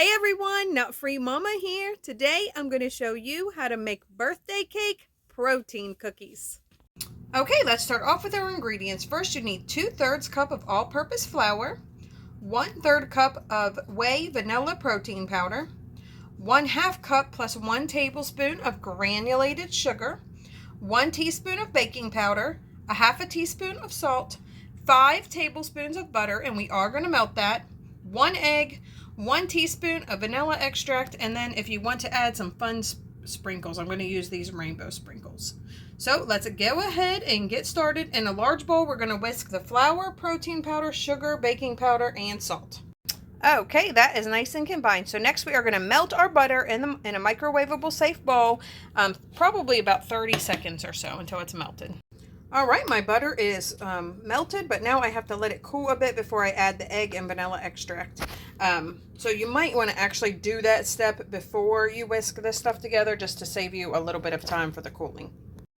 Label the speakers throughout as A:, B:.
A: Hey everyone, Nut Free Mama here. Today I'm going to show you how to make birthday cake protein cookies. Okay, let's start off with our ingredients. First, you need 2/3 cup of all-purpose flour, 1/3 cup of whey vanilla protein powder, 1/2 cup plus 1 tablespoon of granulated sugar, 1 teaspoon of baking powder, a 1/2 teaspoon of salt, 5 tablespoons of butter, and we are going to melt that, 1 egg, 1 teaspoon of vanilla extract, and then if you want to add some fun sprinkles, I'm going to use these rainbow sprinkles. So let's go ahead and get started. In a large bowl, we're going to whisk the flour, protein powder, sugar, baking powder, and salt. Okay, that is nice and combined. So next we are going to melt our butter in a microwavable safe bowl, probably about 30 seconds or so until it's melted. All right, my butter is melted, but now I have to let it cool a bit before I add the egg and vanilla extract. So you might want to actually do that step before you whisk this stuff together, just to save you a little bit of time for the cooling.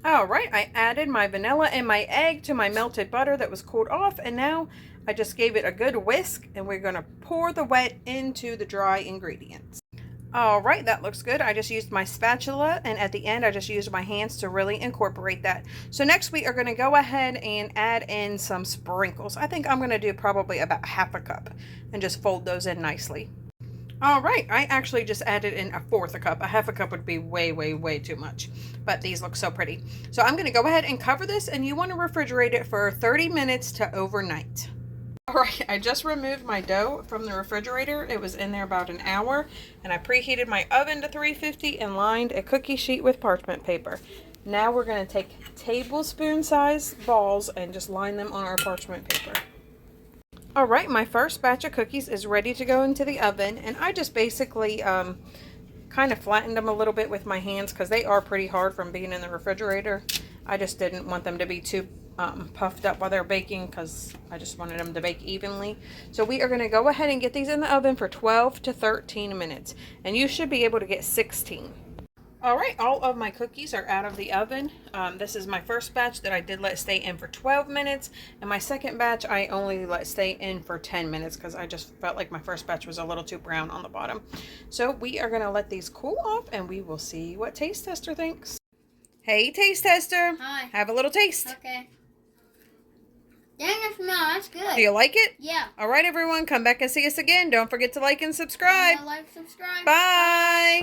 A: All right, I added my vanilla and my egg to my melted butter that was cooled off, and now I just gave it a good whisk, and we're going to pour the wet into the dry ingredients. All right, that looks good. I just used my spatula, and at the end I just used my hands to really incorporate that. So next we are going to go ahead and add in some sprinkles. I think I'm going to do probably about 1/2 cup and just fold those in nicely. All right, I actually just added in 1/4 cup. 1/2 cup would be way too much, but these look so pretty. So I'm going to go ahead and cover this, and you want to refrigerate it for 30 minutes to overnight. All right, I just removed my dough from the refrigerator. It was in there about an hour, and I preheated my oven to 350 and lined a cookie sheet with parchment paper. Now we're going to take tablespoon size balls and just line them on our parchment paper. All right, my first batch of cookies is ready to go into the oven, and I just basically kind of flattened them a little bit with my hands because they are pretty hard from being in the refrigerator. I just didn't want them to be too puffed up while they're baking because I just wanted them to bake evenly. So we are going to go ahead and get these in the oven for 12 to 13 minutes, and you should be able to get 16. All right, all of my cookies are out of the oven. This is my first batch that I did let stay in for 12 minutes, and my second batch I only let stay in for 10 minutes because I just felt like my first batch was a little too brown on the bottom. So we are going to let these cool off, and we will see what Taste Tester thinks. Hey, Taste Tester.
B: Hi.
A: Have a little taste.
B: Okay. Dang, it smell. That's good.
A: Do you like it?
B: Yeah.
A: All right, everyone. Come back and see us again. Don't forget to like and subscribe.
B: Like, subscribe.
A: Bye.